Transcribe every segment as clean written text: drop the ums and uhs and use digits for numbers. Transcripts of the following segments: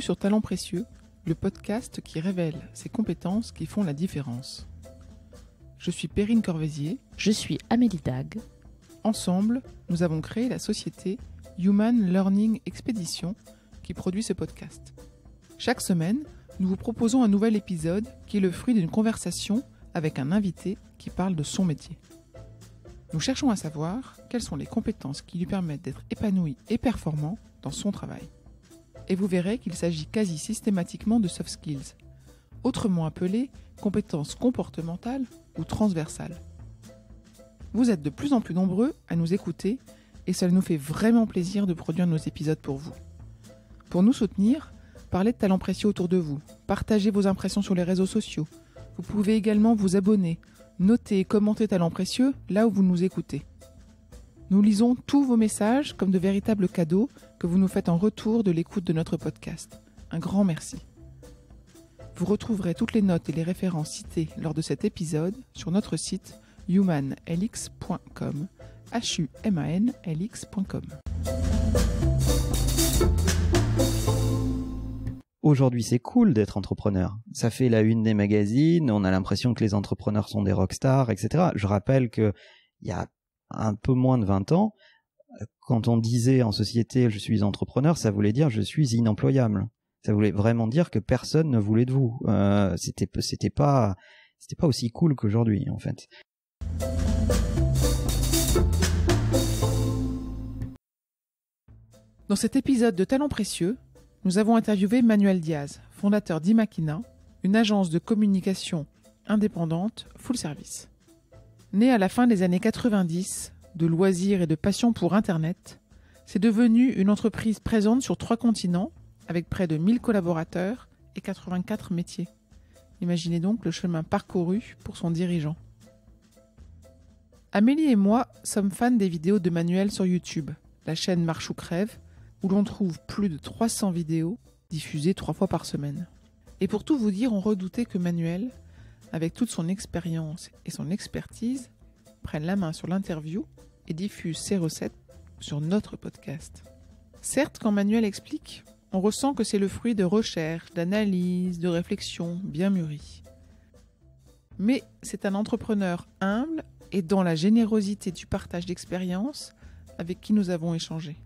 sur Talents Précieux, le podcast qui révèle ces compétences qui font la différence. Je suis Perrine Corvézier. Je suis Amélie Dag. Ensemble, nous avons créé la société Human Learning Expedition qui produit ce podcast. Chaque semaine, nous vous proposons un nouvel épisode qui est le fruit d'une conversation avec un invité qui parle de son métier. Nous cherchons à savoir quelles sont les compétences qui lui permettent d'être épanoui et performant dans son travail. Et vous verrez qu'il s'agit quasi systématiquement de soft skills, autrement appelées compétences comportementales ou transversales. Vous êtes de plus en plus nombreux à nous écouter et cela nous fait vraiment plaisir de produire nos épisodes pour vous. Pour nous soutenir, parlez de Talents Précieux autour de vous, partagez vos impressions sur les réseaux sociaux. Vous pouvez également vous abonner, noter et commenter Talents Précieux là où vous nous écoutez. Nous lisons tous vos messages comme de véritables cadeaux que vous nous faites en retour de l'écoute de notre podcast. Un grand merci. Vous retrouverez toutes les notes et les références citées lors de cet épisode sur notre site humanlx.com, humanlx.com. Aujourd'hui, c'est cool d'être entrepreneur. Ça fait la une des magazines, on a l'impression que les entrepreneurs sont des rockstars, etc. Je rappelle que il y a un peu moins de 20 ans, quand on disait en société « je suis entrepreneur », ça voulait dire « je suis inemployable ». Ça voulait vraiment dire que personne ne voulait de vous. C'était pas aussi cool qu'aujourd'hui, en fait. Dans cet épisode de Talents Précieux, nous avons interviewé Manuel Diaz, fondateur d'Imakina, une agence de communication indépendante full service. Né à la fin des années 90, de loisirs et de passion pour Internet, c'est devenu une entreprise présente sur 3 continents, avec près de 1000 collaborateurs et 84 métiers. Imaginez donc le chemin parcouru pour son dirigeant. Amélie et moi sommes fans des vidéos de Manuel sur YouTube, la chaîne Marche ou Crève, où l'on trouve plus de 300 vidéos diffusées 3 fois par semaine. Et pour tout vous dire, on redoutait que Manuel, avec toute son expérience et son expertise, prenne la main sur l'interview et diffuse ses recettes sur notre podcast. Certes, quand Manuel explique, on ressent que c'est le fruit de recherches, d'analyses, de réflexions bien mûries. Mais c'est un entrepreneur humble et dans la générosité du partage d'expériences avec qui nous avons échangé.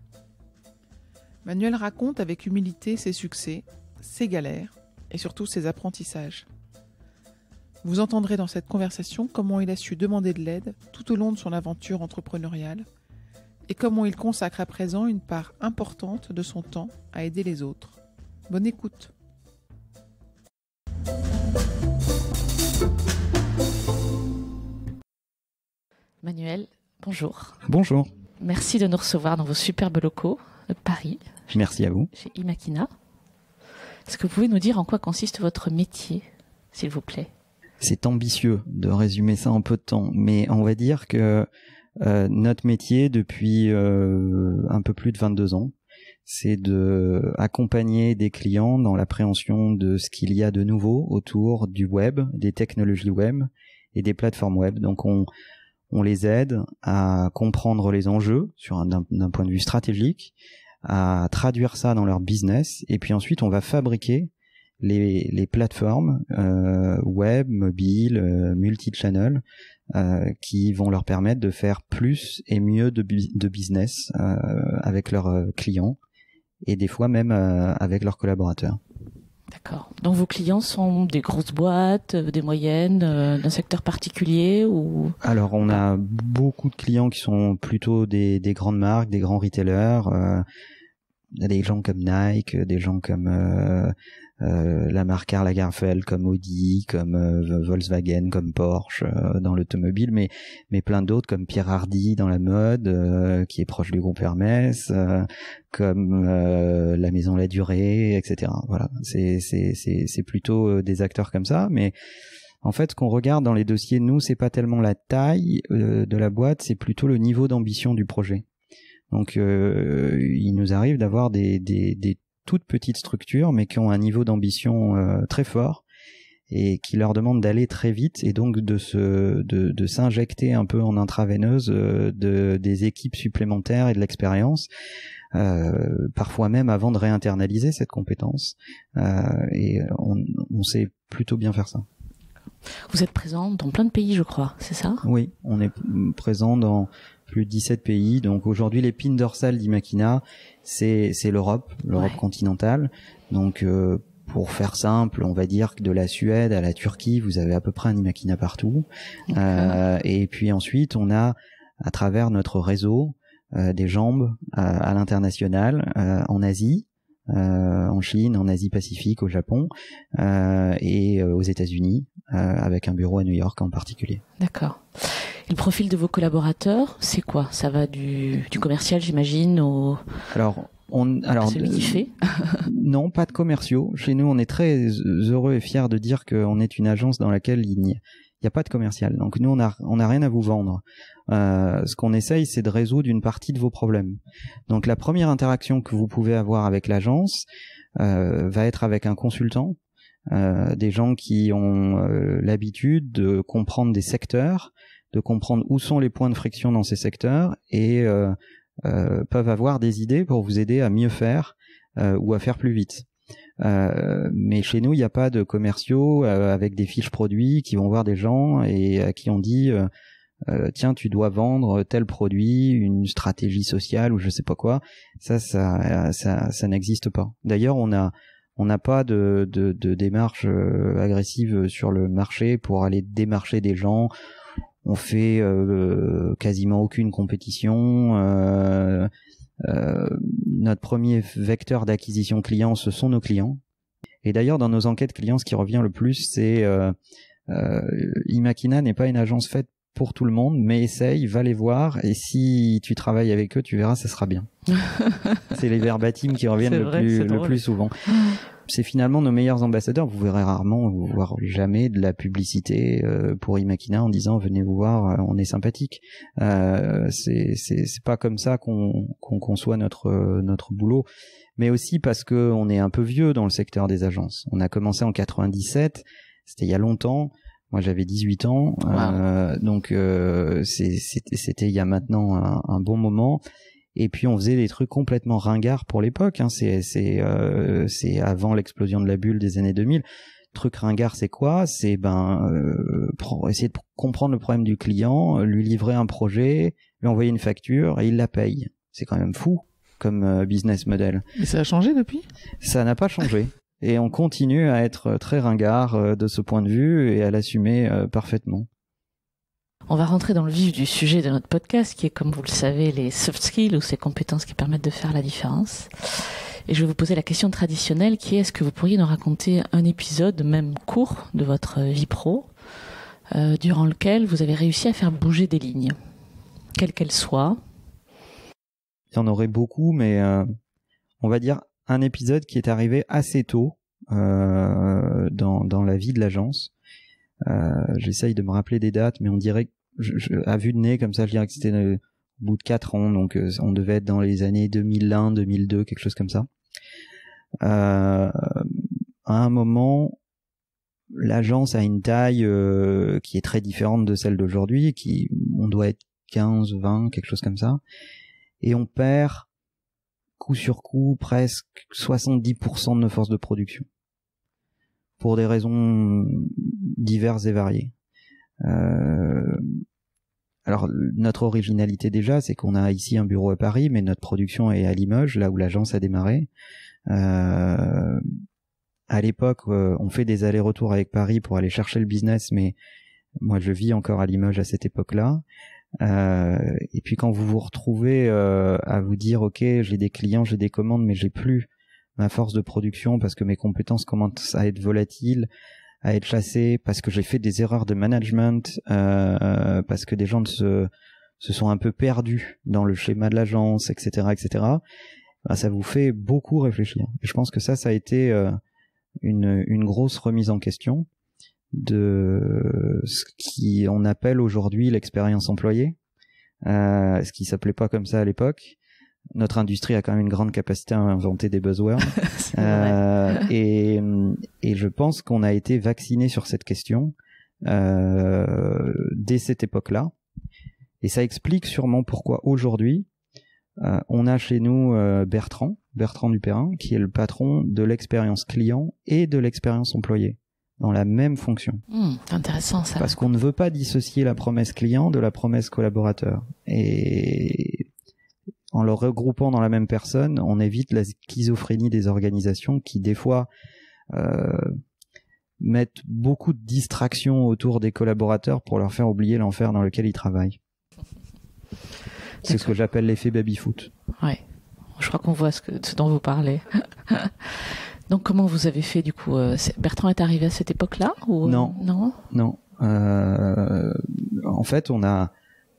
Manuel raconte avec humilité ses succès, ses galères et surtout ses apprentissages. Vous entendrez dans cette conversation comment il a su demander de l'aide tout au long de son aventure entrepreneuriale et comment il consacre à présent une part importante de son temps à aider les autres. Bonne écoute. Manuel, bonjour. Bonjour. Merci de nous recevoir dans vos superbes locaux de Paris. Merci à vous. Chez Imakina. Est-ce que vous pouvez nous dire en quoi consiste votre métier, s'il vous plaît ? C'est ambitieux de résumer ça en peu de temps, mais on va dire que notre métier depuis un peu plus de 22 ans, c'est de accompagner des clients dans l'appréhension de ce qu'il y a de nouveau autour du web, des technologies web et des plateformes web. Donc on les aide à comprendre les enjeux d'un point de vue stratégique, à traduire ça dans leur business, et puis ensuite on va fabriquer les plateformes web, mobile, multi-channel qui vont leur permettre de faire plus et mieux de business avec leurs clients et des fois même avec leurs collaborateurs. D'accord. Donc vos clients sont des grosses boîtes, des moyennes, d'un secteur particulier ou... Alors on a beaucoup de clients qui sont plutôt des grandes marques, des grands retailers. Il y a des gens comme Nike, des gens comme la marque Karl Lagerfeld, comme Audi, comme Volkswagen, comme Porsche dans l'automobile, mais plein d'autres comme Pierre Hardy dans la mode, qui est proche du groupe Hermès, comme la maison La Durée, etc. Voilà, c'est plutôt des acteurs comme ça, mais en fait, ce qu'on regarde dans les dossiers, nous, c'est pas tellement la taille de la boîte, c'est plutôt le niveau d'ambition du projet. Donc, il nous arrive d'avoir des toutes petites structures, mais qui ont un niveau d'ambition très fort et qui leur demandent d'aller très vite et donc de s'injecter un peu en intraveineuse des équipes supplémentaires et de l'expérience parfois même avant de réinternaliser cette compétence. Et on sait plutôt bien faire ça. Vous êtes présent dans plein de pays, je crois, c'est ça? Oui, on est présent dans plus de 17 pays. Donc aujourd'hui, l'épine dorsale d'Imakina, c'est l'Europe continentale. Donc pour faire simple, on va dire que de la Suède à la Turquie, vous avez à peu près un Imakina partout. Et puis ensuite, on a, à travers notre réseau, des jambes à l'international, en Asie, en Chine, en Asie-Pacifique, au Japon et aux États-Unis, avec un bureau à New York en particulier. D'accord. Et le profil de vos collaborateurs, c'est quoi? Ça va du commercial, j'imagine, au... Alors celui qui fait. Non, pas de commerciaux. Chez nous, on est très heureux et fiers de dire qu'on est une agence dans laquelle il n'y a pas de commercial. Donc nous, on a rien à vous vendre. Ce qu'on essaye, c'est de résoudre une partie de vos problèmes. Donc la première interaction que vous pouvez avoir avec l'agence va être avec un consultant, des gens qui ont l'habitude de comprendre des secteurs, de comprendre où sont les points de friction dans ces secteurs et peuvent avoir des idées pour vous aider à mieux faire ou à faire plus vite. Mais chez nous, il n'y a pas de commerciaux avec des fiches produits qui vont voir des gens et à qui on dit tiens, tu dois vendre tel produit, une stratégie sociale ou je sais pas quoi. Ça n'existe pas. D'ailleurs, on n'a pas de démarche agressive sur le marché pour aller démarcher des gens. On fait quasiment aucune compétition. Notre premier vecteur d'acquisition client, ce sont nos clients. Et d'ailleurs, dans nos enquêtes clients, ce qui revient le plus, c'est Imakina n'est pas une agence faite pour tout le monde, mais essaye, va les voir, et si tu travailles avec eux, tu verras, ça sera bien. C'est les verbatims qui reviennent le plus souvent. C'est finalement nos meilleurs ambassadeurs. Vous verrez rarement, voire jamais, de la publicité pour Imakina en disant venez vous voir, on est sympathique. C'est pas comme ça qu'on conçoit notre boulot, mais aussi parce que on est un peu vieux dans le secteur des agences. On a commencé en 97, c'était il y a longtemps. Moi, j'avais 18 ans, wow. Donc c'était il y a maintenant un bon moment. Et puis on faisait des trucs complètement ringards pour l'époque. Hein. C'est avant l'explosion de la bulle des années 2000. Truc ringard, c'est quoi? C'est essayer de comprendre le problème du client, lui livrer un projet, lui envoyer une facture et il la paye. C'est quand même fou comme business model. Mais ça a changé depuis? Ça n'a pas changé. Et on continue à être très ringard de ce point de vue et à l'assumer parfaitement. On va rentrer dans le vif du sujet de notre podcast, qui est, comme vous le savez, les soft skills, ou ces compétences qui permettent de faire la différence. Et je vais vous poser la question traditionnelle, qui est: est-ce que vous pourriez nous raconter un épisode, même court, de votre vie pro, durant lequel vous avez réussi à faire bouger des lignes, quelles qu'elles soient? Il y en aurait beaucoup, mais on va dire un épisode qui est arrivé assez tôt dans la vie de l'agence. J'essaye de me rappeler des dates, mais on dirait que à vue de nez comme ça, je dirais que c'était au bout de 4 ans, donc on devait être dans les années 2001, 2002, quelque chose comme ça. À un moment, l'agence a une taille qui est très différente de celle d'aujourd'hui, on doit être 15, 20, quelque chose comme ça, et on perd coup sur coup presque 70% de nos forces de production pour des raisons diverses et variées. Alors notre originalité déjà, c'est qu'on a ici un bureau à Paris, mais notre production est à Limoges, là où l'agence a démarré. À l'époque, on fait des allers-retours avec Paris pour aller chercher le business, mais moi je vis encore à Limoges à cette époque-là. Et puis quand vous vous retrouvez à vous dire ok, j'ai des clients, j'ai des commandes, mais j'ai plus ma force de production parce que mes compétences commencent à être volatiles, à être chassées, parce que j'ai fait des erreurs de management, parce que des gens se sont un peu perdus dans le schéma de l'agence, etc., etc. Ben, ça vous fait beaucoup réfléchir. Et je pense que ça a été une grosse remise en question de ce qu'on appelle aujourd'hui l'expérience employée, ce qui s'appelait pas comme ça à l'époque. Notre industrie a quand même une grande capacité à inventer des buzzwords. Et je pense qu'on a été vacciné sur cette question dès cette époque-là. Et ça explique sûrement pourquoi aujourd'hui, On a chez nous Bertrand Dupérin, qui est le patron de l'expérience client et de l'expérience employé, dans la même fonction. C'est intéressant ça. Parce qu'on ne veut pas dissocier la promesse client de la promesse collaborateur. Et en le regroupant dans la même personne, on évite la schizophrénie des organisations qui, des fois, mettent beaucoup de distractions autour des collaborateurs pour leur faire oublier l'enfer dans lequel ils travaillent. C'est ce que j'appelle l'effet baby-foot. Ouais. Je crois qu'on voit ce dont vous parlez. Donc, comment vous avez fait, du coup? Bertrand est arrivé à cette époque-là ou... Non. Non. En fait, on a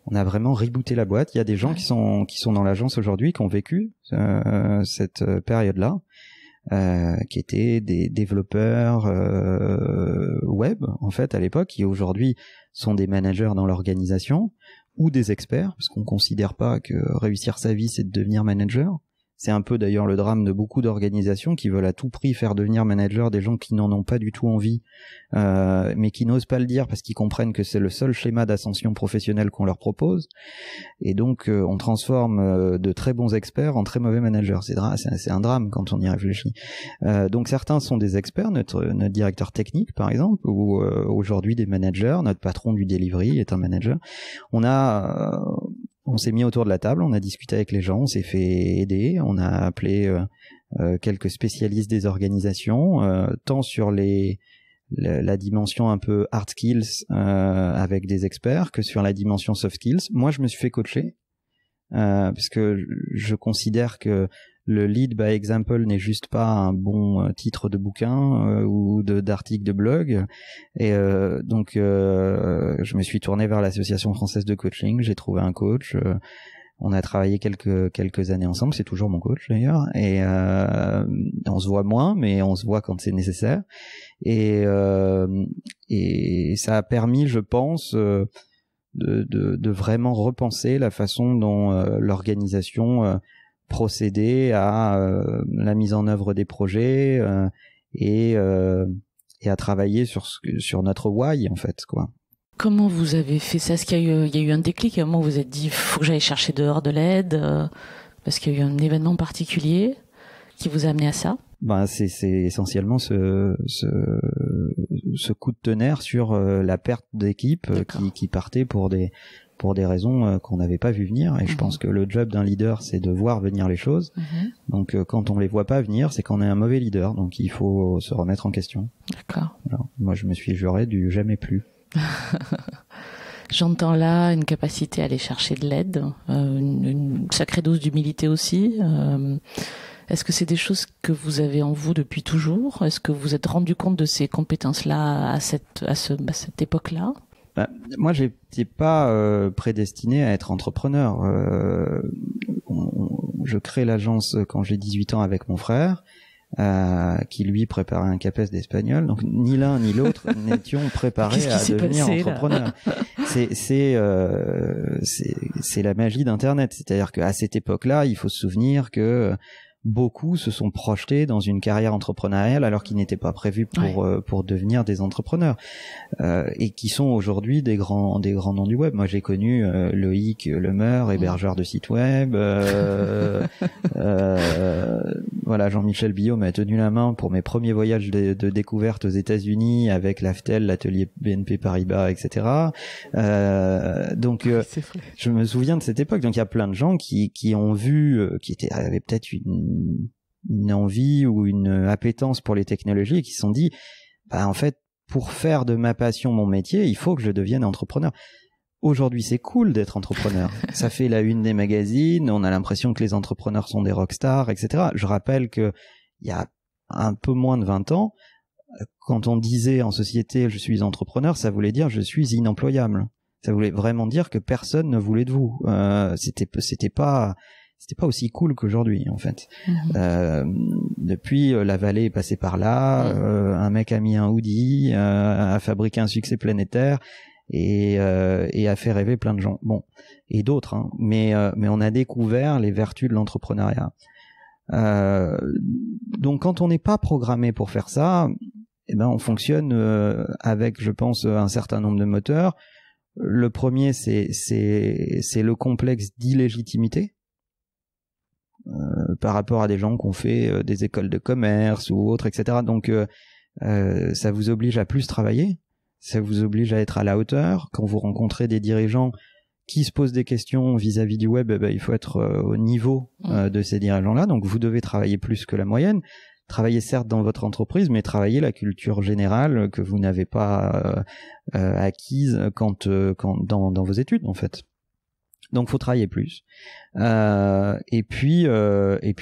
vraiment rebooté la boîte. Il y a des gens qui sont dans l'agence aujourd'hui, qui ont vécu cette période-là, qui étaient des développeurs web, en fait, à l'époque, qui aujourd'hui sont des managers dans l'organisation, ou des experts, parce qu'on considère pas que réussir sa vie, c'est de devenir manager. C'est un peu d'ailleurs le drame de beaucoup d'organisations qui veulent à tout prix faire devenir manager des gens qui n'en ont pas du tout envie, mais qui n'osent pas le dire parce qu'ils comprennent que c'est le seul schéma d'ascension professionnelle qu'on leur propose. Et donc on transforme de très bons experts en très mauvais managers. C'est un drame quand on y réfléchit. Donc certains sont des experts, notre directeur technique par exemple, ou aujourd'hui des managers. Notre patron du delivery est un manager. On s'est mis autour de la table, on a discuté avec les gens, on s'est fait aider, on a appelé quelques spécialistes des organisations, tant sur la dimension un peu hard skills avec des experts que sur la dimension soft skills. Moi, je me suis fait coacher parce que je considère que le lead by example n'est juste pas un bon titre de bouquin ou d'article de blog. Et donc, je me suis tourné vers l'Association française de coaching. J'ai trouvé un coach. On a travaillé quelques années ensemble. C'est toujours mon coach d'ailleurs. Et on se voit moins, mais on se voit quand c'est nécessaire. Et ça a permis, je pense, de vraiment repenser la façon dont l'organisation procéder à la mise en œuvre des projets et à travailler sur notre why en fait, quoi. Comment vous avez fait ça? Est-ce qu'il y a eu un déclic à un moment où vous vous êtes dit faut que j'aille chercher dehors de l'aide parce qu'il y a eu un événement particulier qui vous a amené à ça? C'est essentiellement ce coup de tonnerre sur la perte d'équipe qui partait pour des raisons qu'on n'avait pas vu venir. Et je pense que le job d'un leader, c'est de voir venir les choses. Donc quand on les voit pas venir, c'est qu'on est un mauvais leader. Donc il faut se remettre en question. D'accord. Alors, moi, je me suis juré du jamais plus. J'entends là une capacité à aller chercher de l'aide, une sacrée dose d'humilité aussi. Est-ce que c'est des choses que vous avez en vous depuis toujours? Est-ce que vous vous êtes rendu compte de ces compétences-là à cette époque-là? Moi, j'étais pas prédestiné à être entrepreneur. Je crée l'agence quand j'ai 18 ans avec mon frère, qui lui préparait un CAPES d'espagnol. Donc ni l'un ni l'autre n'étions préparés à devenir entrepreneur. C'est la magie d'Internet. C'est-à-dire qu'à cette époque-là, il faut se souvenir que beaucoup se sont projetés dans une carrière entrepreneuriale alors qu'ils n'étaient pas prévus pour devenir des entrepreneurs et qui sont aujourd'hui des grands noms du web. Moi, j'ai connu Loïc Lemeur, hébergeur de site web. Voilà, Jean-Michel Billot m'a tenu la main pour mes premiers voyages de découverte aux États-Unis avec l'Aftel, l'atelier BNP Paribas, etc. Donc, je me souviens de cette époque. Donc, il y a plein de gens qui ont vu, avaient peut-être une envie ou une appétence pour les technologies et qui se sont dit, en fait, pour faire de ma passion mon métier, il faut que je devienne entrepreneur. Aujourd'hui, c'est cool d'être entrepreneur. Ça fait la une des magazines, on a l'impression que les entrepreneurs sont des rockstars, etc. Je rappelle que il y a un peu moins de 20 ans, quand on disait en société « je suis entrepreneur », ça voulait dire « je suis inemployable ». Ça voulait vraiment dire que personne ne voulait de vous. C'était pas aussi cool qu'aujourd'hui, en fait. Depuis, la vallée est passée par là, un mec a mis un hoodie, a fabriqué un succès planétaire et a fait rêver plein de gens. Bon, et d'autres, hein. Mais on a découvert les vertus de l'entrepreneuriat. Donc, quand on n'est pas programmé pour faire ça, on fonctionne avec, je pense, un certain nombre de moteurs. Le premier, c'est le complexe d'illégitimité. par rapport à des gens qui ont fait des écoles de commerce ou autres, etc. Donc ça vous oblige à plus travailler, ça vous oblige à être à la hauteur. Quand vous rencontrez des dirigeants qui se posent des questions vis-à-vis du web, il faut être au niveau de ces dirigeants-là. Donc vous devez travailler plus que la moyenne. Travailler certes dans votre entreprise, mais travailler la culture générale que vous n'avez pas acquise quand dans vos études en fait. Donc faut travailler plus. Et puis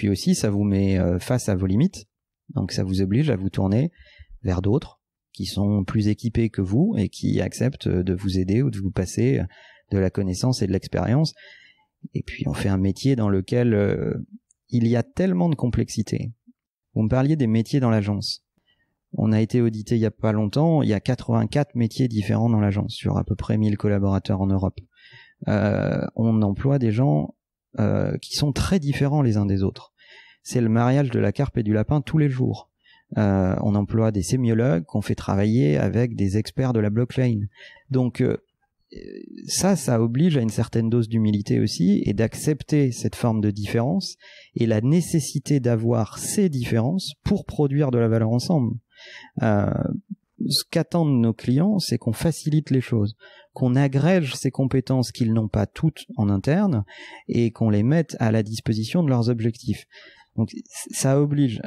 aussi ça vous met face à vos limites. Donc ça vous oblige à vous tourner vers d'autres qui sont plus équipés que vous et qui acceptent de vous aider ou de vous passer de la connaissance et de l'expérience. Et puis on fait un métier dans lequel il y a tellement de complexité. Vous me parliez des métiers dans l'agence. On a été audité il y a pas longtemps, il y a 84 métiers différents dans l'agence, sur à peu près 1000 collaborateurs en Europe. On emploie des gens qui sont très différents les uns des autres. C'est le mariage de la carpe et du lapin tous les jours. On emploie des sémiologues qu'on fait travailler avec des experts de la blockchain. Donc ça oblige à une certaine dose d'humilité aussi, et d'accepter cette forme de différence et la nécessité d'avoir ces différences pour produire de la valeur ensemble. Ce qu'attendent nos clients, c'est qu'on facilite les choses, qu'on agrège ces compétences qu'ils n'ont pas toutes en interne et qu'on les mette à la disposition de leurs objectifs. Donc ça oblige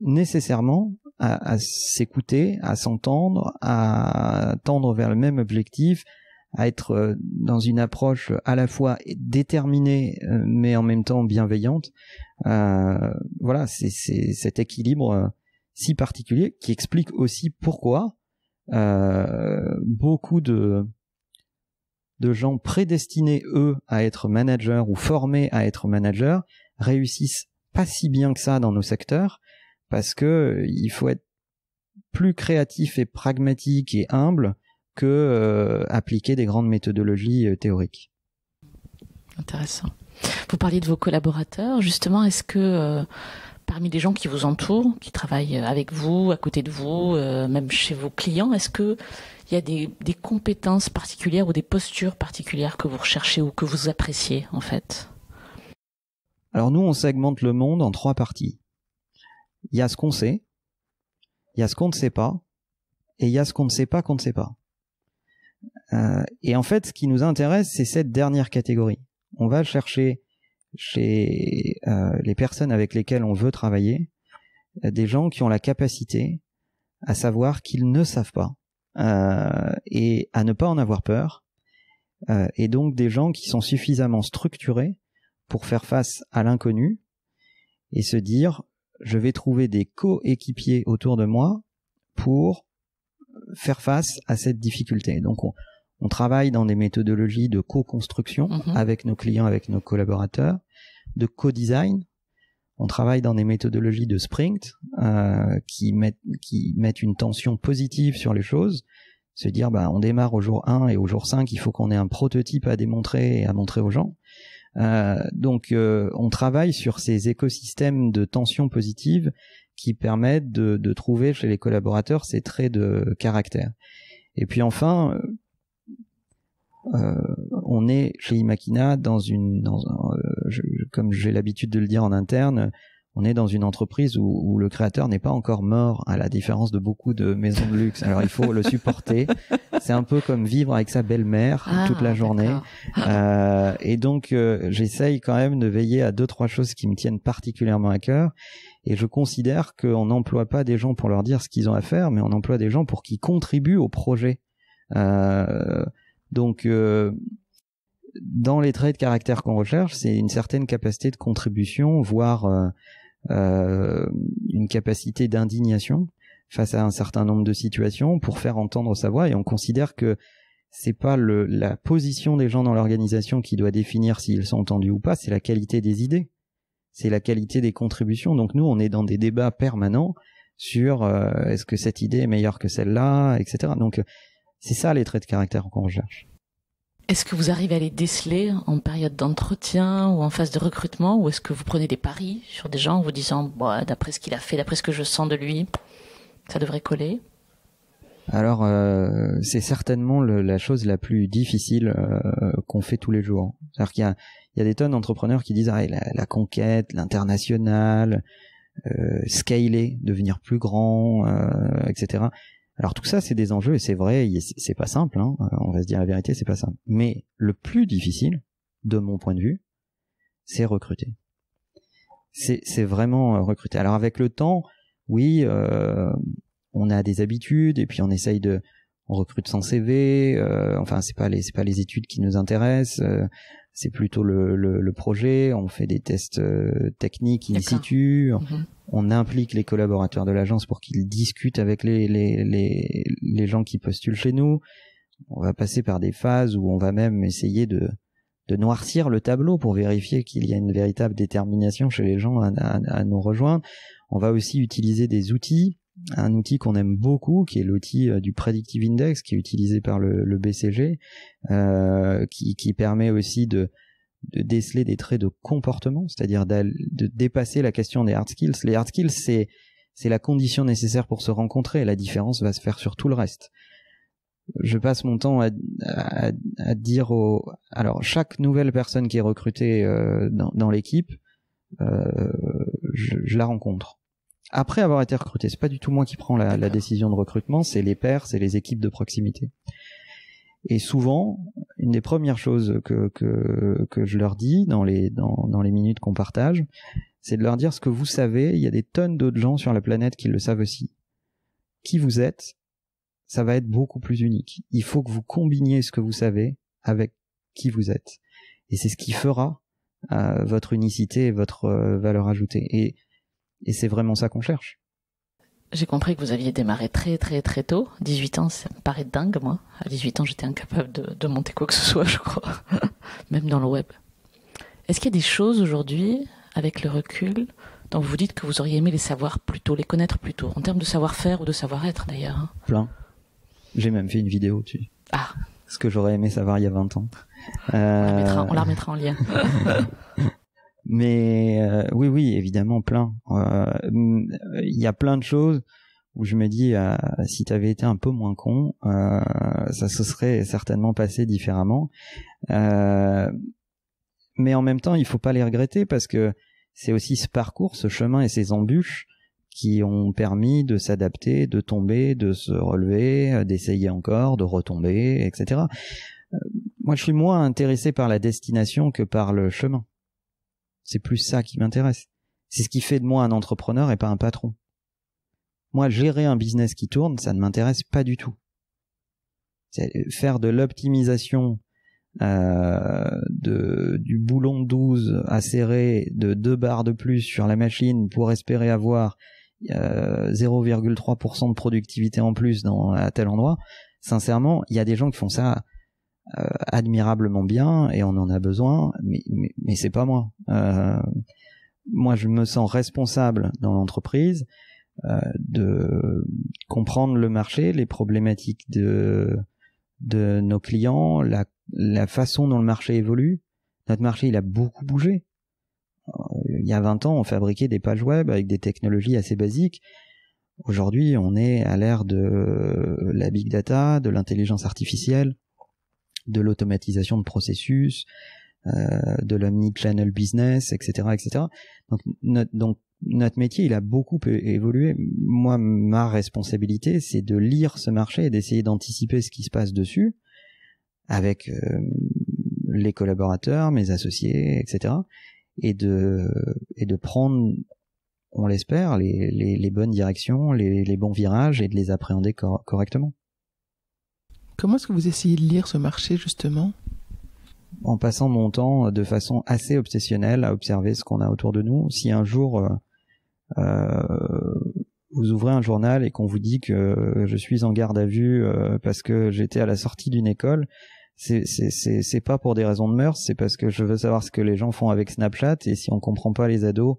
nécessairement à s'écouter, à s'entendre, à tendre vers le même objectif, à être dans une approche à la fois déterminée mais en même temps bienveillante. Voilà, c'est cet équilibre si particulier qui explique aussi pourquoi beaucoup de gens prédestinés, eux, à être managers ou formés à être managers réussissent pas si bien que ça dans nos secteurs, parce que il faut être plus créatif et pragmatique et humble que appliquer des grandes méthodologies théoriques. Intéressant. Vous parliez de vos collaborateurs. Justement, est-ce que parmi les gens qui vous entourent, qui travaillent avec vous, à côté de vous, même chez vos clients, est-ce que il y a des compétences particulières ou des postures particulières que vous recherchez ou que vous appréciez en fait? Alors nous, on segmente le monde en 3 parties. Il y a ce qu'on sait, il y a ce qu'on ne sait pas, et il y a ce qu'on ne sait pas qu'on ne sait pas. Et en fait, ce qui nous intéresse, c'est cette dernière catégorie. On va chercher chez les personnes avec lesquelles on veut travailler des gens qui ont la capacité à savoir qu'ils ne savent pas et à ne pas en avoir peur, et donc des gens qui sont suffisamment structurés pour faire face à l'inconnu et se dire je vais trouver des coéquipiers autour de moi pour faire face à cette difficulté. Donc on travaille dans des méthodologies de co-construction avec nos clients, avec nos collaborateurs, de co-design. On travaille dans des méthodologies de sprint qui mettent une tension positive sur les choses. Se dire on démarre au jour 1 et au jour 5, il faut qu'on ait un prototype à démontrer et à montrer aux gens. Donc on travaille sur ces écosystèmes de tension positive qui permettent de trouver chez les collaborateurs ces traits de caractère. Et puis enfin, on est chez Imakina comme j'ai l'habitude de le dire en interne, on est dans une entreprise où le créateur n'est pas encore mort, à la différence de beaucoup de maisons de luxe. Alors il faut le supporter. C'est un peu comme vivre avec sa belle-mère toute la journée. Et donc j'essaye quand même de veiller à 2-3 choses qui me tiennent particulièrement à cœur. Et je considère qu'on n'emploie pas des gens pour leur dire ce qu'ils ont à faire, mais on emploie des gens pour qu'ils contribuent au projet. Donc dans les traits de caractère qu'on recherche, c'est une certaine capacité de contribution, voire une capacité d'indignation face à un certain nombre de situations pour faire entendre sa voix. Et on considère que c'est pas la position des gens dans l'organisation qui doit définir s'ils sont entendus ou pas, c'est la qualité des idées, c'est la qualité des contributions. Donc nous, on est dans des débats permanents sur est-ce que cette idée est meilleure que celle-là, etc. Donc c'est ça les traits de caractère qu'on recherche. Est-ce que vous arrivez à les déceler en période d'entretien ou en phase de recrutement, ou est-ce que vous prenez des paris sur des gens en vous disant d'après ce qu'il a fait, d'après ce que je sens de lui, ça devrait coller? Alors, c'est certainement la chose la plus difficile qu'on fait tous les jours. C'est-à-dire qu'il y a des tonnes d'entrepreneurs qui disent la conquête, l'international, scaler, devenir plus grand, etc. Alors tout ça, c'est des enjeux et c'est vrai, c'est pas simple. Hein, on va se dire la vérité, c'est pas simple. Mais le plus difficile, de mon point de vue, c'est recruter. C'est vraiment recruter. Alors avec le temps, oui. On a des habitudes et puis on essaye on recrute sans CV. Enfin, c'est pas les études qui nous intéressent. C'est plutôt le projet. On fait des tests techniques in situ. On implique les collaborateurs de l'agence pour qu'ils discutent avec les gens qui postulent chez nous. On va passer par des phases où on va même essayer de noircir le tableau pour vérifier qu'il y a une véritable détermination chez les gens à nous rejoindre. On va aussi utiliser des outils. Un outil qu'on aime beaucoup, qui est l'outil du Predictive Index, qui est utilisé par le BCG, qui permet aussi de déceler des traits de comportement, c'est-à-dire de dépasser la question des hard skills. Les hard skills, c'est la condition nécessaire pour se rencontrer. La différence va se faire sur tout le reste. Je passe mon temps à dire alors chaque nouvelle personne qui est recrutée dans l'équipe, je la rencontre. Après avoir été recruté, c'est pas du tout moi qui prends la décision de recrutement, c'est les pairs, c'est les équipes de proximité. Et souvent, une des premières choses que je leur dis dans les minutes qu'on partage, c'est de leur dire ce que vous savez. Il y a des tonnes d'autres gens sur la planète qui le savent aussi. Qui vous êtes, ça va être beaucoup plus unique. Il faut que vous combiniez ce que vous savez avec qui vous êtes. Et c'est ce qui fera votre unicité et votre valeur ajoutée. Et c'est vraiment ça qu'on cherche. J'ai compris que vous aviez démarré très très très tôt. 18 ans, ça me paraît dingue, moi. À 18 ans, j'étais incapable de monter quoi que ce soit, je crois. Même dans le web. Est-ce qu'il y a des choses aujourd'hui, avec le recul, dont vous dites que vous auriez aimé les savoir plus tôt, les connaître plus tôt, en termes de savoir-faire ou de savoir-être d'ailleurs, hein? Plein. J'ai même fait une vidéo dessus. Ah. Ce que j'aurais aimé savoir il y a 20 ans. On la remettra en lien. Mais oui, évidemment, plein. Il y a plein de choses où je me dis, si t'avais été un peu moins con, ça se serait certainement passé différemment. Mais en même temps, il faut pas les regretter parce que c'est aussi ce parcours, ce chemin et ces embûches qui ont permis de s'adapter, de tomber, de se relever, d'essayer encore, de retomber, etc. Moi, je suis moins intéressé par la destination que par le chemin. C'est plus ça qui m'intéresse. C'est ce qui fait de moi un entrepreneur et pas un patron. Moi, gérer un business qui tourne, ça ne m'intéresse pas du tout. Faire de l'optimisation du boulon de 12 à serrer de 2 barres de plus sur la machine pour espérer avoir 0,3% de productivité en plus à tel endroit, sincèrement, il y a des gens qui font ça admirablement bien et on en a besoin, mais c'est pas moi. Moi, je me sens responsable dans l'entreprise de comprendre le marché, les problématiques de nos clients, la façon dont le marché évolue. Notre marché, il a beaucoup bougé. Il y a 20 ans, on fabriquait des pages web avec des technologies assez basiques. Aujourd'hui, on est à l'ère de la big data, de l'intelligence artificielle, de l'automatisation de processus, de l'omnichannel business, etc., etc. Donc notre métier, il a beaucoup évolué. Moi, ma responsabilité, c'est de lire ce marché et d'essayer d'anticiper ce qui se passe dessus avec les collaborateurs, mes associés, etc. Et de prendre, on l'espère, les bonnes directions, les bons virages et de les appréhender correctement. Comment est-ce que vous essayez de lire ce marché, justement ? En passant mon temps de façon assez obsessionnelle à observer ce qu'on a autour de nous. Si un jour vous ouvrez un journal et qu'on vous dit que je suis en garde à vue parce que j'étais à la sortie d'une école, c'est pas pour des raisons de mœurs, c'est parce que je veux savoir ce que les gens font avec Snapchat, et si on comprend pas les ados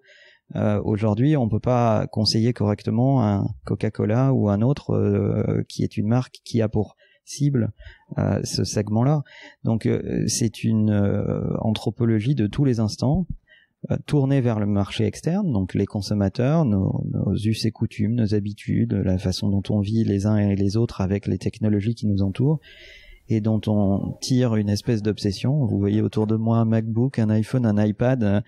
aujourd'hui, on peut pas conseiller correctement un Coca-Cola ou un autre qui est une marque qui a pour cible ce segment-là. Donc c'est une anthropologie de tous les instants. tournés vers le marché externe, donc les consommateurs, nos us et coutumes, nos habitudes, la façon dont on vit les uns et les autres avec les technologies qui nous entourent, et dont on tire une espèce d'obsession. Vous voyez autour de moi un MacBook, un iPhone, un iPad,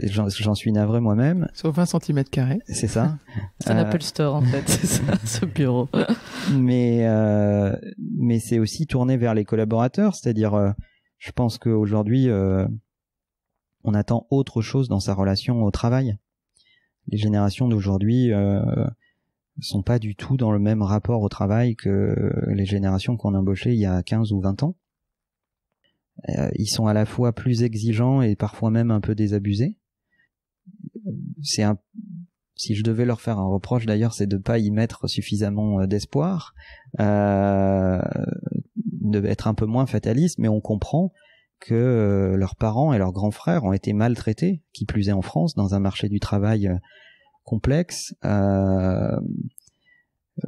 j'en suis navré moi-même. Sur 20 cm². C'est ça. C'est un Apple Store en fait, c'est ça, ce bureau. Mais c'est aussi tourné vers les collaborateurs, c'est-à-dire je pense qu'aujourd'hui on attend autre chose dans sa relation au travail. Les générations d'aujourd'hui sont pas du tout dans le même rapport au travail que les générations qu'on embauchait il y a 15 ou 20 ans. Ils sont à la fois plus exigeants et parfois même un peu désabusés. Si je devais leur faire un reproche d'ailleurs, c'est de pas y mettre suffisamment d'espoir, d'être un peu moins fataliste, mais on comprend que leurs parents et leurs grands frères ont été maltraités, qui plus est en France, dans un marché du travail complexe. Le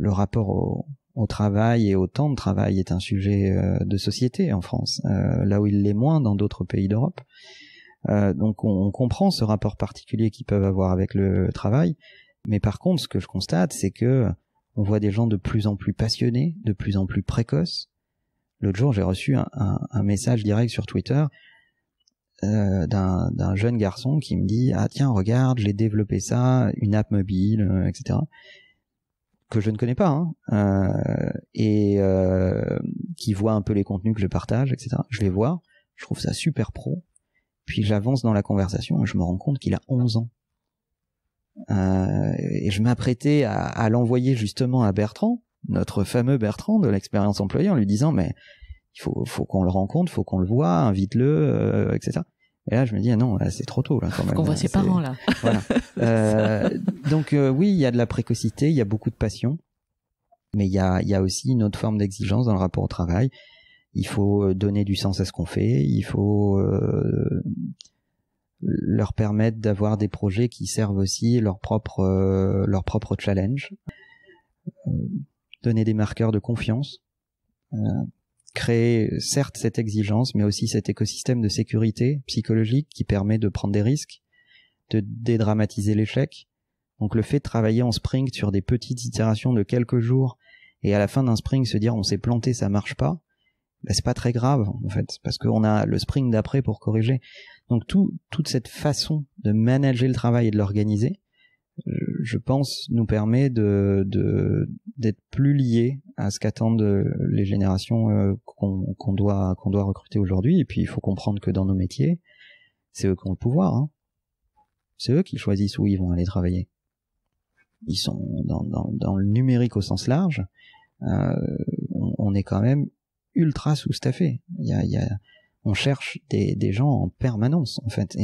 rapport au travail et au temps de travail est un sujet de société en France, là où il l'est moins dans d'autres pays d'Europe. Donc on comprend ce rapport particulier qu'ils peuvent avoir avec le travail, mais par contre ce que je constate, c'est que on voit des gens de plus en plus passionnés, de plus en plus précoces. L'autre jour j'ai reçu un message direct sur Twitter d'un jeune garçon qui me dit « Ah tiens, regarde, j'ai développé ça, une app mobile, etc. » que je ne connais pas, et qui voit un peu les contenus que je partage, etc. Je vais voir, je trouve ça super pro, puis j'avance dans la conversation et je me rends compte qu'il a 11 ans. Et je m'apprêtais à l'envoyer justement à Bertrand, notre fameux Bertrand de l'expérience employée, en lui disant « Mais il faut qu'on le rencontre, faut qu'on le voit, invite-le, etc. » Et là, je me dis, ah non, là, c'est trop tôt, là, quand même. Qu'on voit ses parents, là. Voilà. Donc, oui, il y a de la précocité, il y a beaucoup de passion, mais il y a aussi une autre forme d'exigence dans le rapport au travail. Il faut donner du sens à ce qu'on fait, il faut leur permettre d'avoir des projets qui servent aussi leur propre challenge, donner des marqueurs de confiance, créer certes cette exigence, mais aussi cet écosystème de sécurité psychologique qui permet de prendre des risques, de dédramatiser l'échec. Donc le fait de travailler en sprint sur des petites itérations de quelques jours et à la fin d'un sprint se dire on s'est planté, ça marche pas, ben c'est pas très grave en fait, parce qu'on a le sprint d'après pour corriger. Donc toute cette façon de manager le travail et de l'organiser, je pense, nous permet d'être plus liés à ce qu'attendent les générations qu'on doit recruter aujourd'hui. Et puis, il faut comprendre que dans nos métiers, c'est eux qui ont le pouvoir. Hein. C'est eux qui choisissent où ils vont aller travailler. Ils sont dans le numérique au sens large. On est quand même ultra sous-staffé. On cherche des gens en permanence, en fait.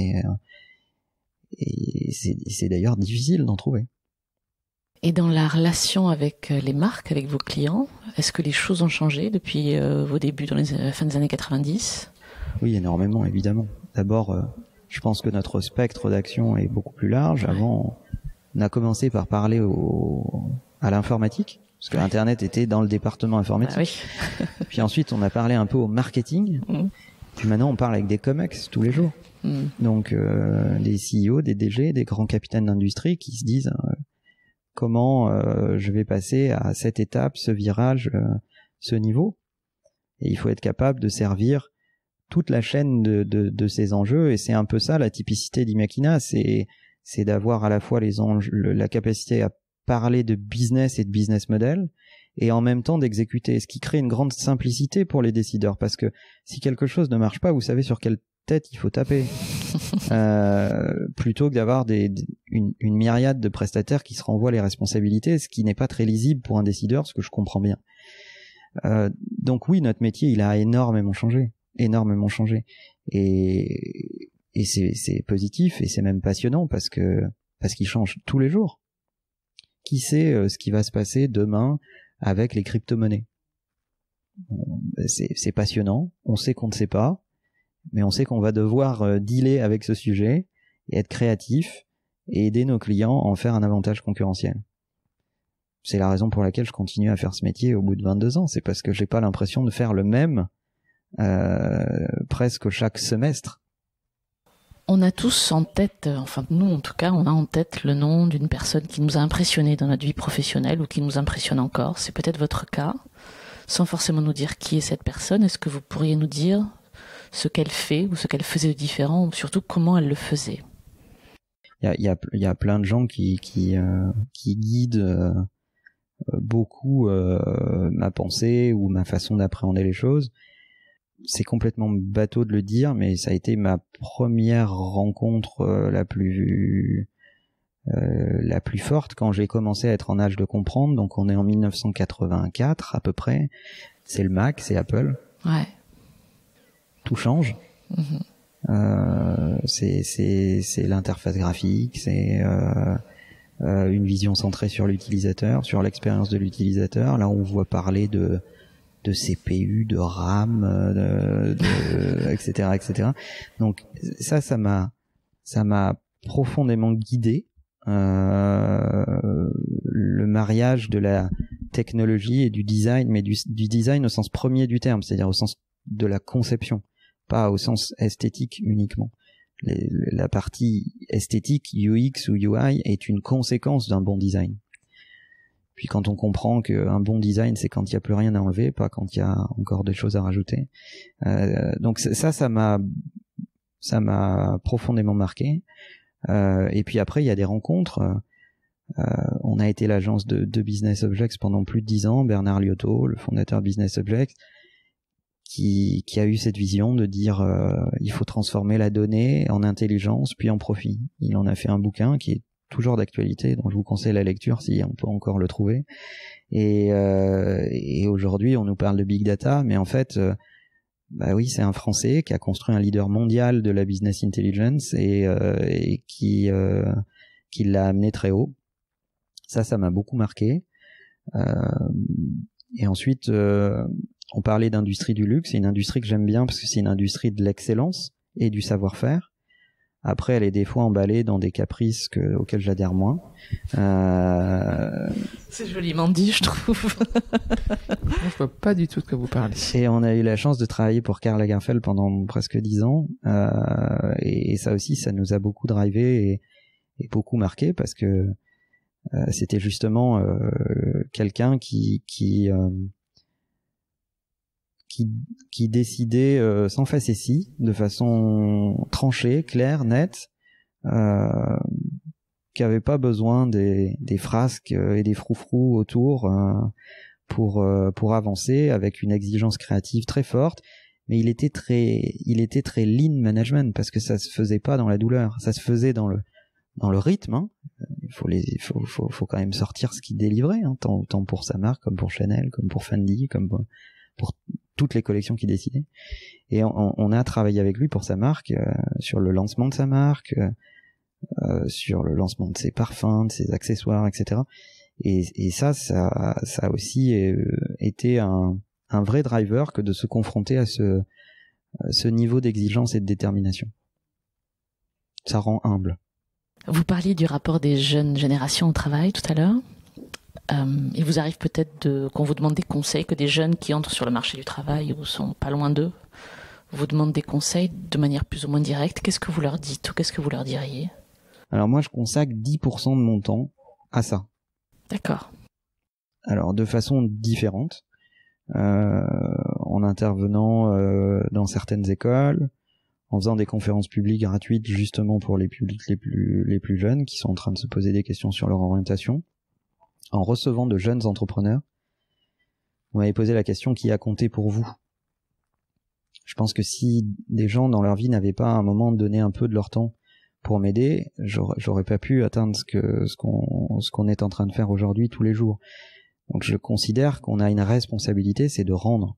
Et c'est d'ailleurs difficile d'en trouver. Et dans la relation avec les marques, avec vos clients, est-ce que les choses ont changé depuis vos débuts dans la fin des années 90 ? Oui, énormément, évidemment. D'abord, je pense que notre spectre d'action est beaucoup plus large. Avant, on a commencé par parler à l'informatique, parce que Internet était dans le département informatique. Ah oui. Puis ensuite, on a parlé un peu au marketing. Puis maintenant, on parle avec des comex tous les jours. Donc des CEO, des DG, des grands capitaines d'industrie qui se disent comment je vais passer à cette étape, ce virage, ce niveau. Et il faut être capable de servir toute la chaîne de ces enjeux. Et c'est un peu ça la typicité d'Imakina, c'est d'avoir à la fois les enjeux, la capacité à parler de business et de business model, et en même temps d'exécuter, ce qui crée une grande simplicité pour les décideurs, parce que si quelque chose ne marche pas, vous savez sur quelle tête il faut taper, plutôt que d'avoir une myriade de prestataires qui se renvoient les responsabilités, ce qui n'est pas très lisible pour un décideur, ce que je comprends bien. Donc oui, notre métier, il a énormément changé, et c'est positif et c'est même passionnant parce qu'il change tous les jours. Qui sait ce qui va se passer demain avec les crypto-monnaies? C'est passionnant, on sait qu'on ne sait pas, mais on sait qu'on va devoir dealer avec ce sujet et être créatif et aider nos clients à en faire un avantage concurrentiel. C'est la raison pour laquelle je continue à faire ce métier au bout de 22 ans, c'est parce que j'ai pas l'impression de faire le même presque chaque semestre. On a tous en tête, enfin nous en tout cas, on a en tête le nom d'une personne qui nous a impressionnés dans notre vie professionnelle ou qui nous impressionne encore. C'est peut-être votre cas. Sans forcément nous dire qui est cette personne, est-ce que vous pourriez nous dire ce qu'elle fait ou ce qu'elle faisait de différent ou surtout comment elle le faisait? Il y a plein de gens qui guident beaucoup ma pensée ou ma façon d'appréhender les choses. C'est complètement bateau de le dire, mais ça a été ma première rencontre la plus forte quand j'ai commencé à être en âge de comprendre. Donc on est en 1984 à peu près. C'est le Mac, c'est Apple. Ouais. Tout change. C'est l'interface graphique, c'est une vision centrée sur l'utilisateur, sur l'expérience de l'utilisateur. Là, on voit parler de CPU, de RAM, etc., etc. Donc ça m'a profondément guidé. Le mariage de la technologie et du design, mais du design au sens premier du terme, c'est-à-dire au sens de la conception, pas au sens esthétique uniquement. La partie esthétique, UX ou UI, est une conséquence d'un bon design. Puis quand on comprend qu'un bon design, c'est quand il n'y a plus rien à enlever, pas quand il y a encore des choses à rajouter. Donc ça m'a profondément marqué. Et puis après, il y a des rencontres. On a été l'agence de Business Objects pendant plus de 10 ans. Bernard Liotto, le fondateur de Business Objects, qui a eu cette vision de dire il faut transformer la donnée en intelligence puis en profit. Il en a fait un bouquin qui est toujours d'actualité, dont je vous conseille la lecture si on peut encore le trouver. Et aujourd'hui, on nous parle de big data, mais en fait, bah oui, c'est un Français qui a construit un leader mondial de la business intelligence et qui l'a amené très haut. Ça m'a beaucoup marqué. Et ensuite, on parlait d'industrie du luxe. C'est une industrie que j'aime bien parce que c'est une industrie de l'excellence et du savoir-faire. Après, elle est des fois emballée dans des caprices auxquels j'adhère moins. C'est joliment dit, je trouve. Je vois pas du tout de quoi vous parlez. Et on a eu la chance de travailler pour Karl Lagerfeld pendant presque 10 ans. Et ça aussi, ça nous a beaucoup drivé et beaucoup marqué parce que c'était justement quelqu'un qui décidait sans facétie, de façon tranchée, claire, nette, qui avait pas besoin des frasques et des froufrous autour pour avancer, avec une exigence créative très forte. Mais il était très lean management parce que ça se faisait pas dans la douleur, ça se faisait dans le rythme. Hein. Il faut quand même sortir ce qu'il délivrait, hein, tant pour sa marque comme pour Chanel, comme pour Fendi, comme pour toutes les collections qu'il décidait. Et on a travaillé avec lui pour sa marque, sur le lancement de sa marque, sur le lancement de ses parfums, de ses accessoires, etc. Et ça a aussi été un vrai driver que de se confronter à ce niveau d'exigence et de détermination. Ça rend humble. Vous parliez du rapport des jeunes générations au travail tout à l'heure. Il vous arrive peut-être qu'on vous demande des conseils, que des jeunes qui entrent sur le marché du travail ou sont pas loin d'eux vous demandent des conseils de manière plus ou moins directe. Qu'est-ce que vous leur dites ou qu'est-ce que vous leur diriez? Alors moi, je consacre 10% de mon temps à ça. D'accord. Alors de façon différente, en intervenant dans certaines écoles, en faisant des conférences publiques gratuites justement pour les publics les plus jeunes qui sont en train de se poser des questions sur leur orientation, en recevant de jeunes entrepreneurs. Vous m'avez posé la question: qui a compté pour vous? Je pense que si des gens dans leur vie n'avaient pas à un moment donné un peu de leur temps pour m'aider, j'aurais pas pu atteindre ce qu'on est en train de faire aujourd'hui tous les jours. Donc je considère qu'on a une responsabilité, c'est de rendre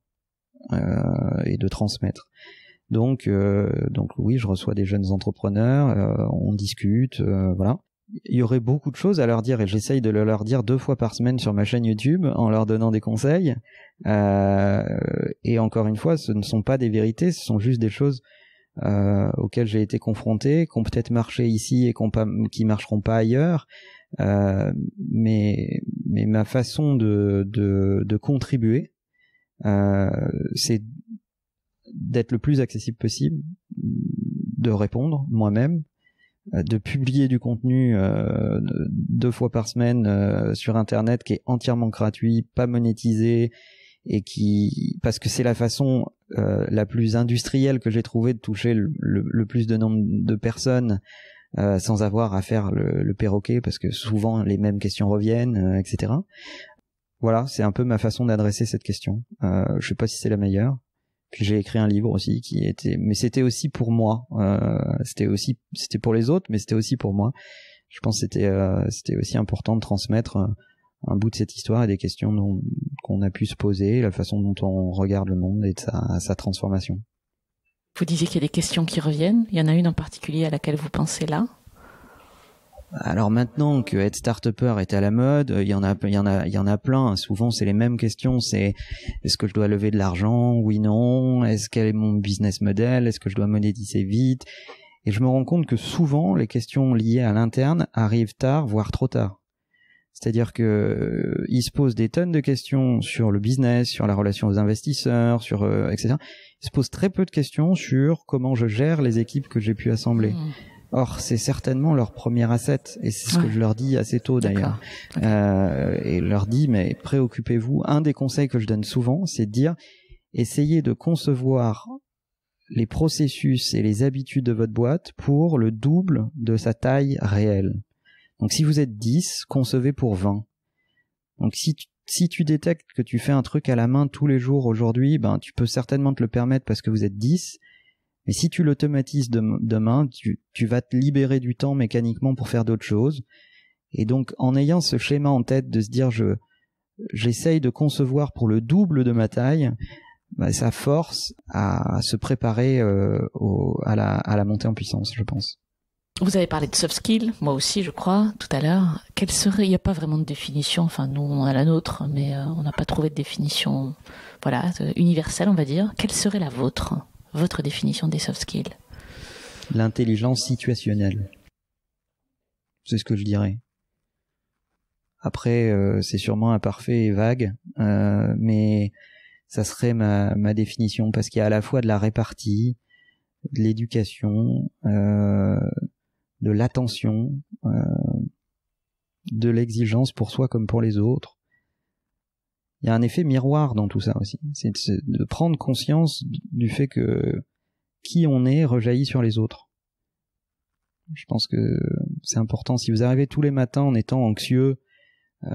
et de transmettre. Donc oui, je reçois des jeunes entrepreneurs, on discute, voilà. Il y aurait beaucoup de choses à leur dire et j'essaye de le leur dire 2 fois par semaine sur ma chaîne YouTube en leur donnant des conseils. Et encore une fois, ce ne sont pas des vérités, ce sont juste des choses auxquelles j'ai été confronté, qui ont peut-être marché ici et qui marcheront pas ailleurs. Mais ma façon de contribuer, c'est d'être le plus accessible possible, de répondre moi-même, de publier du contenu 2 fois par semaine sur Internet qui est entièrement gratuit, pas monétisé, et parce que c'est la façon la plus industrielle que j'ai trouvé de toucher le plus de nombre de personnes sans avoir à faire le perroquet, parce que souvent les mêmes questions reviennent, etc. Voilà, c'est un peu ma façon d'adresser cette question. Je sais pas si c'est la meilleure. Puis j'ai écrit un livre aussi mais c'était aussi pour moi. C'était pour les autres, mais c'était aussi pour moi. Je pense que c'était aussi important de transmettre un bout de cette histoire et des questions qu'on a pu se poser, la façon dont on regarde le monde et de sa transformation. Vous disiez qu'il y a des questions qui reviennent. Il y en a une en particulier à laquelle vous pensez là? Alors maintenant que être start-upper est à la mode, il y en a plein. Souvent c'est les mêmes questions. C'est est-ce que je dois lever de l'argent? Oui, non. Quel est mon business model? Est-ce que je dois monétiser vite? Et je me rends compte que souvent les questions liées à l'interne arrivent tard, voire trop tard. C'est-à-dire que ils se posent des tonnes de questions sur le business, sur la relation aux investisseurs, sur etc. Ils se posent très peu de questions sur comment je gère les équipes que j'ai pu assembler. Or, c'est certainement leur premier asset, et c'est ce que je leur dis assez tôt d'ailleurs. Et leur dis, mais préoccupez-vous. Un des conseils que je donne souvent, c'est de dire, essayez de concevoir les processus et les habitudes de votre boîte pour le double de sa taille réelle. Donc si vous êtes 10, concevez pour 20. Donc si tu détectes que tu fais un truc à la main tous les jours aujourd'hui, ben tu peux certainement te le permettre parce que vous êtes 10. Mais si tu l'automatises demain, tu vas te libérer du temps mécaniquement pour faire d'autres choses. Et donc en ayant ce schéma en tête de se dire j'essaye de concevoir pour le double de ma taille, bah, ça force à se préparer à la montée en puissance, je pense. Vous avez parlé de soft skills, moi aussi je crois, tout à l'heure. Il n'y a pas vraiment de définition, enfin nous on a la nôtre, mais on n'a pas trouvé de définition universelle on va dire. Quelle serait la vôtre, votre définition des soft skills? L'intelligence situationnelle. C'est ce que je dirais. Après, c'est sûrement imparfait et vague, mais ça serait ma définition, parce qu'il y a à la fois de la répartie, de l'éducation, de l'attention, de l'exigence pour soi comme pour les autres. Il y a un effet miroir dans tout ça aussi. C'est de prendre conscience du fait que qui on est rejaillit sur les autres. Je pense que c'est important. Si vous arrivez tous les matins en étant anxieux, vous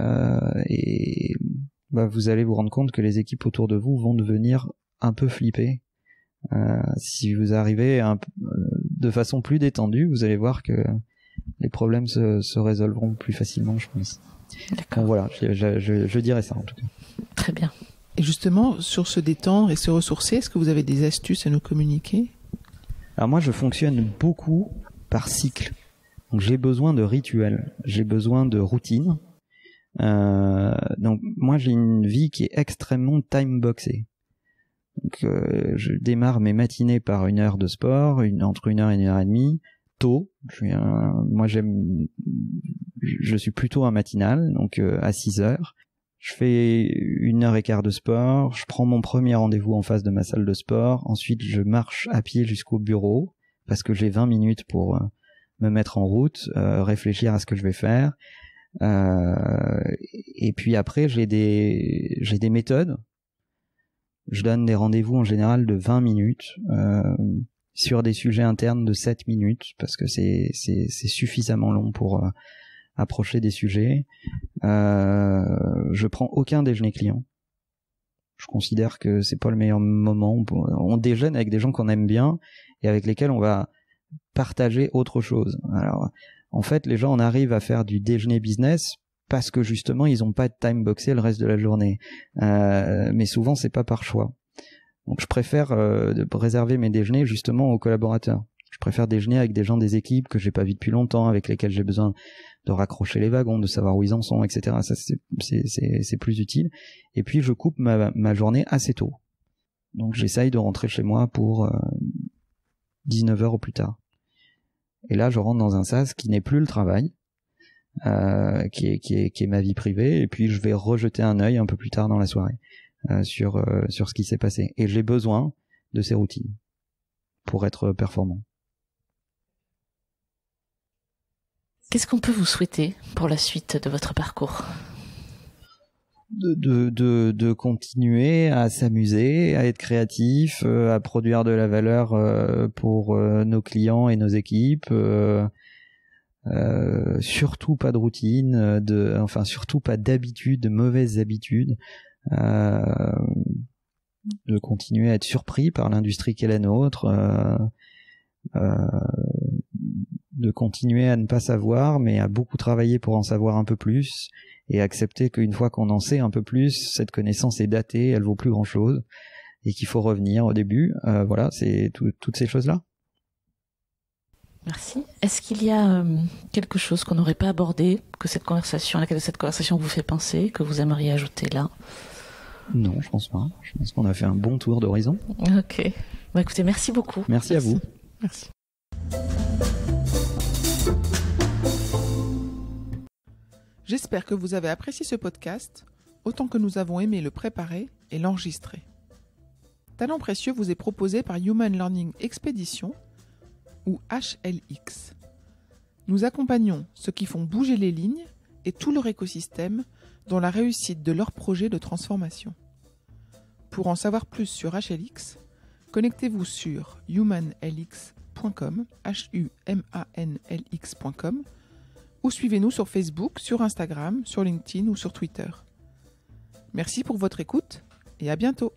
allez vous rendre compte que les équipes autour de vous vont devenir un peu flippées. Si vous arrivez de façon plus détendue, vous allez voir que les problèmes se résolveront plus facilement, je pense. D'accord. Donc voilà, je dirais ça en tout cas. Très bien. Et justement, sur se détendre et se ressourcer, est-ce que vous avez des astuces à nous communiquer? Alors moi, je fonctionne beaucoup par cycle. Donc j'ai besoin de rituels, j'ai besoin de routines. Donc moi, j'ai une vie qui est extrêmement time-boxée. Donc je démarre mes matinées par 1 heure de sport, entre 1 heure et 1 heure et demie, tôt. Je suis plutôt un matinal, donc à 6 heures. Je fais 1h15 de sport, je prends mon premier rendez-vous en face de ma salle de sport, ensuite je marche à pied jusqu'au bureau, parce que j'ai 20 minutes pour me mettre en route, réfléchir à ce que je vais faire. Et puis après, j'ai des méthodes. Je donne des rendez-vous en général de 20 minutes sur des sujets internes de 7 minutes, parce que c'est suffisamment long pour approcher des sujets. Je prends aucun déjeuner client. Je considère que c'est pas le meilleur moment. On déjeune avec des gens qu'on aime bien et avec lesquels on va partager autre chose. Alors, en fait, les gens en arrivent à faire du déjeuner business parce que justement, ils ont pas de time boxé le reste de la journée. Mais souvent, c'est pas par choix. Donc, je préfère réserver mes déjeuners justement aux collaborateurs. Je préfère déjeuner avec des gens des équipes que j'ai pas vus depuis longtemps, avec lesquels j'ai besoin de raccrocher les wagons, de savoir où ils en sont, etc. Ça, c'est plus utile. Et puis, je coupe ma journée assez tôt. Donc, j'essaye de rentrer chez moi pour 19h au plus tard. Et là, je rentre dans un sas qui n'est plus le travail, qui est ma vie privée. Et puis, je vais rejeter un œil un peu plus tard dans la soirée sur ce qui s'est passé. Et j'ai besoin de ces routines pour être performant. Qu'est-ce qu'on peut vous souhaiter pour la suite de votre parcours ? De continuer à s'amuser, à être créatif, à produire de la valeur pour nos clients et nos équipes. Surtout pas de routine, surtout pas d'habitudes, de mauvaises habitudes. De continuer à être surpris par l'industrie qu'est la nôtre. De continuer à ne pas savoir, mais à beaucoup travailler pour en savoir un peu plus. Et accepter qu'une fois qu'on en sait un peu plus, cette connaissance est datée, elle vaut plus grand-chose, et qu'il faut revenir au début. Voilà, c'est toutes ces choses-là. Merci. Est-ce qu'il y a quelque chose qu'on n'aurait pas abordé, à laquelle cette conversation vous fait penser, que vous aimeriez ajouter là ? Non, je pense pas. Je pense qu'on a fait un bon tour d'horizon. Ok. Bah, écoutez, merci beaucoup. Merci à vous. Merci. J'espère que vous avez apprécié ce podcast autant que nous avons aimé le préparer et l'enregistrer. Talent précieux vous est proposé par Human Learning Expedition ou HLX. Nous accompagnons ceux qui font bouger les lignes et tout leur écosystème dans la réussite de leur projet de transformation. Pour en savoir plus sur HLX, connectez-vous sur humanlx.com, humanlx.com, ou suivez-nous sur Facebook, sur Instagram, sur LinkedIn ou sur Twitter. Merci pour votre écoute et à bientôt.